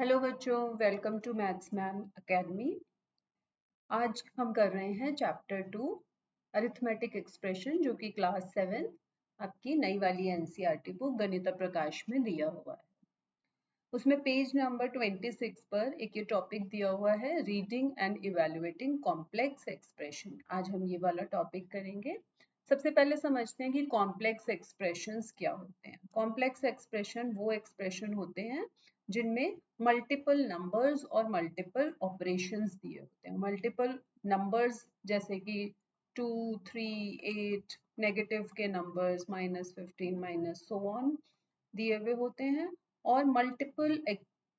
Hello बच्चों, welcome to maths ma'am academy. आज हम कर रहे हैं चैप्टर 2 अरिथमेटिक एक्सप्रेशन, जो कि क्लास 7 आपकी नई वाली एनसीईआरटी बुक गणित प्रकाश में दिया हुआ है। उसमें पेज नंबर 26 पर एक ये टॉपिक दिया हुआ है, reading and evaluating complex expression. आज हम ये वाला टॉपिक करेंगे। सबसे पहले समझते हैं कि कॉम्प्लेक्स एक्सप्रेशंस क्या होते हैं। कॉम्प्लेक्स एक्सप्रेशन वो एक्सप्रेशन होते हैं जिनमें मल्टीपल नंबर्स और मल्टीपल ऑपरेशंस दिए होते हैं। मल्टीपल नंबर्स जैसे कि 2, 3, 8, नेगेटिव के नंबर्स -15 सो ऑन दिए हुए होते हैं, और मल्टीपल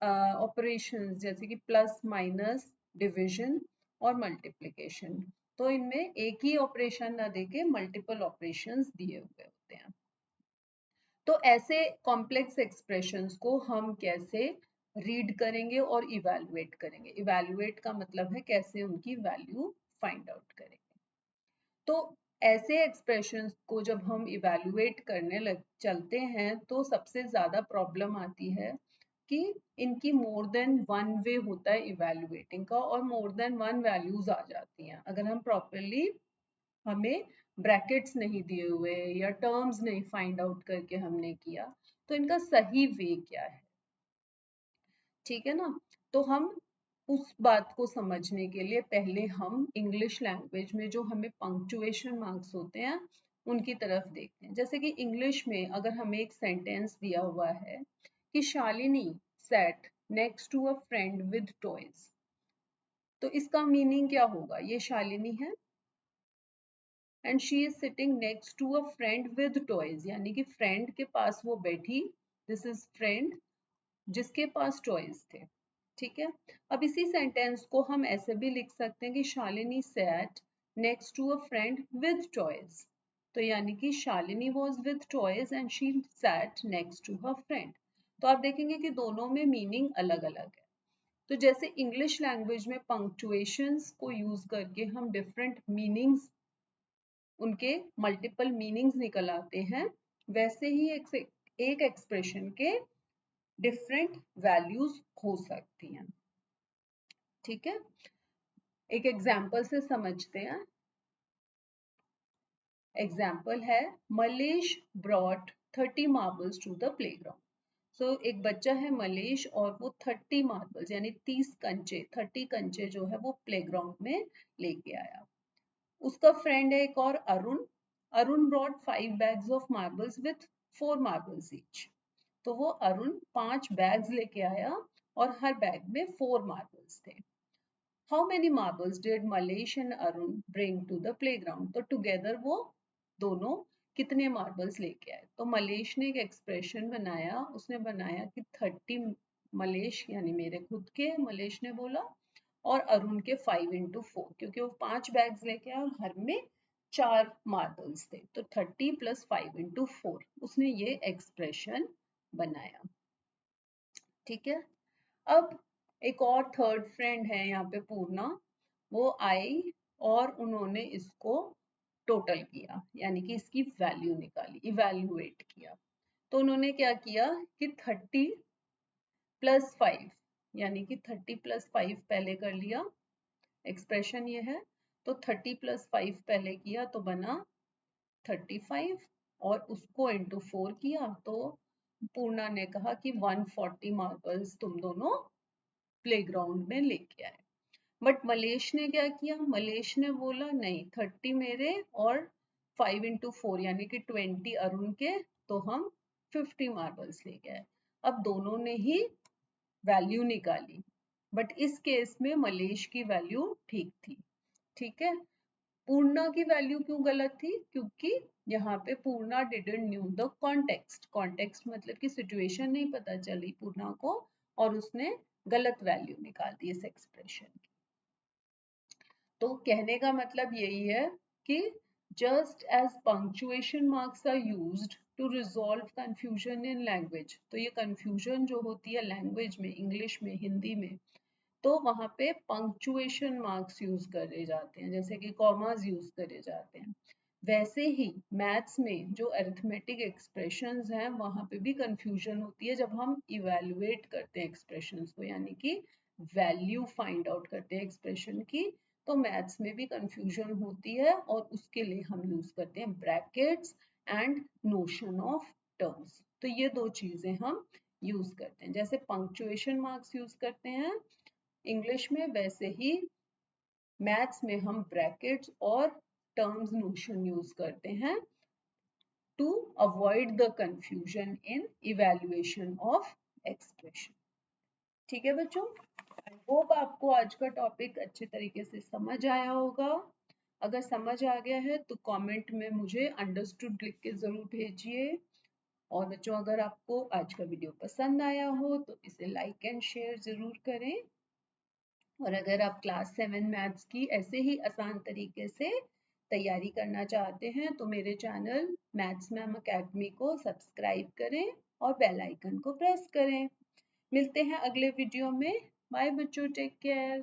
ऑपरेशंस जैसे कि प्लस, माइनस, डिवीजन और मल्टीप्लिकेशन। तो इनमें एक ही ऑपरेशन ना देके मल्टीपल ऑपरेशंस दिए हुए होते हैं। तो ऐसे कॉम्प्लेक्स एक्सप्रेशंस को हम कैसे रीड करेंगे और इवैल्यूएट करेंगे। इवैल्यूएट का मतलब है कैसे उनकी वैल्यू फाइंड आउट करेंगे। तो ऐसे एक्सप्रेशंस को जब हम इवैल्यूएट करने लग चलते हैं तो सबसे ज़्यादा प्रॉब्लम आती है कि इनकी मोर देन वन वे होता है इवैल्यूएटिंग का, और मोर देन वन वैल्यूज आ जाती हैं अगर हम प्रॉपरली, हमें ब्रैकेट्स नहीं दिए हुए या टर्म्स नहीं फाइंड आउट करके हमने किया। तो इनका सही वे क्या है, ठीक है ना। तो हम उस बात को समझने के लिए पहले हम इंग्लिश लैंग्वेज में जो हमें पंक्चुएशन मार्क्स होते हैं उनकी तरफ देखते हैं। जैसे कि इंग्लिश में अगर हमें एक सेंटेंस दिया हुआ है कि Shalini sat next to a friend with toys, तो इसका मीनिंग क्या होगा। ये शालिनी है and she is sitting next to a friend with toys, यानी कि फ्रेंड के पास वो बैठी, दिस इज फ्रेंड जिसके पास टॉयज थे। ठीक है। अब इसी सेंटेंस को हम ऐसे भी लिख सकते हैं कि Shalini sat next to a friend with toys, तो यानी कि Shalini was with toys and she sat next to her friend. तो आप देखेंगे कि दोनों में मीनिंग अलग अलग है। तो जैसे इंग्लिश लैंग्वेज में पंक्चुएशंस को यूज करके हम डिफरेंट मीनिंग्स, उनके मल्टीपल मीनिंग्स निकल आते हैं, वैसे ही एक एक्सप्रेशन के डिफरेंट वैल्यूज हो सकती हैं। ठीक है, एक एग्जाम्पल से समझते हैं। एग्जाम्पल है, Malesh brought 30 marbles to the playground. So एक बच्चा है मलेश और वो 30 मार्बल्स यानी 30 कंचे जो है वो प्लेग्राउंड में लेके आया। उसका फ्रेंड है एक और Arun. Arun brought 5 bags of marbles with 4 marbles each. तो वो अरुण 5 बैग्स लेके आया और हर बैग में 4 मार्बल्स थे। How many marbles did Malesh and Arun bring to the playground? तो टुगेदर वो दोनों कितने मार्बल्स लेके आए। तो मलेश ने एक एक्सप्रेशन बनाया, उसने बनाया कि 30 मलेश यानी मेरे खुद के, मलेश ने बोला, और अरुण के 5 into 4, क्योंकि वो 5 बैग्स लेके आए और हर में 4 मार्बल्स थे। तो 30 + 5 into 4 उसने ये एक्सप्रेशन बनाया। ठीक है। अब एक और थर्ड फ्रेंड है यहाँ पे पूर्णा, वो आई और उन्होंने इसको टोटल किया, यानी कि इसकी वैल्यू निकाली, इवैल्यूएट किया। तो उन्होंने क्या किया कि 30 + 5, यानी कि 30 + 5 पहले कर लिया, एक्सप्रेशन ये है। तो 30 + 5 पहले किया तो बना 35, और उसको इंटू 4 किया तो पूर्णा ने कहा कि 140 मार्बल्स तुम दोनों प्लेग्राउंड में लेके आए। बट मलेश ने क्या किया, मलेश ने बोला नहीं, 30 मेरे और 5 into 4 यानी कि 20 अरुण के, तो हम 50 मार्बल्स लेके आए। अब दोनों ने ही वैल्यू निकाली, बट इस केस में मलेश की वैल्यू ठीक थी। ठीक है। पूर्णा की वैल्यू क्यों गलत थी, क्योंकि यहाँ पे Purna didn't knew the context. Context मतलब कि सिचुएशन नहीं पता चली पूर्णा को, और उसने गलत वैल्यू निकाल दी इस एक्सप्रेशन की। तो कहने का मतलब यही है कि just as punctuation marks are used to resolve confusion in language, तो ये कंफ्यूजन जो होती है लैंग्वेज में, इंग्लिश में, हिंदी में, तो वहां पे पंक्चुएशन मार्क्स यूज करे जाते हैं, जैसे कि कॉमास यूज करे जाते हैं। वैसे ही मैथ्स में जो अरिथमेटिक एक्सप्रेशंस हैं वहां पे भी कंफ्यूजन होती है जब हम इवेलुएट करते हैं एक्सप्रेशंस को, यानी कि वैल्यू फाइंड आउट करते हैं एक्सप्रेशन की, तो मैथ्स में भी कंफ्यूजन होती है और उसके लिए हम यूज करते हैं brackets and notion of terms. तो ये दो चीजें हम यूज करते हैं, जैसे पंक्चुएशन मार्क्स यूज करते हैं इंग्लिश में, वैसे ही मैथ्स में हम ब्रैकेट्स और टर्म्स नोशन यूज करते हैं to avoid the confusion in evaluation of expression. ठीक है बच्चों, आई होप आपको आज का टॉपिक अच्छे तरीके से समझ आया होगा। अगर समझ आ गया है तो कमेंट में मुझे अंडरस्टूड लिख के जरूर भेजिए। और बच्चों, अगर आपको आज का वीडियो पसंद आया हो तो इसे लाइक एंड शेयर जरूर करें। और अगर आप क्लास 7 मैथ्स की ऐसे ही आसान तरीके से तैयारी करना चाहते हैं तो मेरे चैनल मैथ्स मैम अकेडमी को सब्सक्राइब करें और बेल आइकन को प्रेस करें। मिलते हैं अगले वीडियो में। बाय बच्चों, टेक केयर।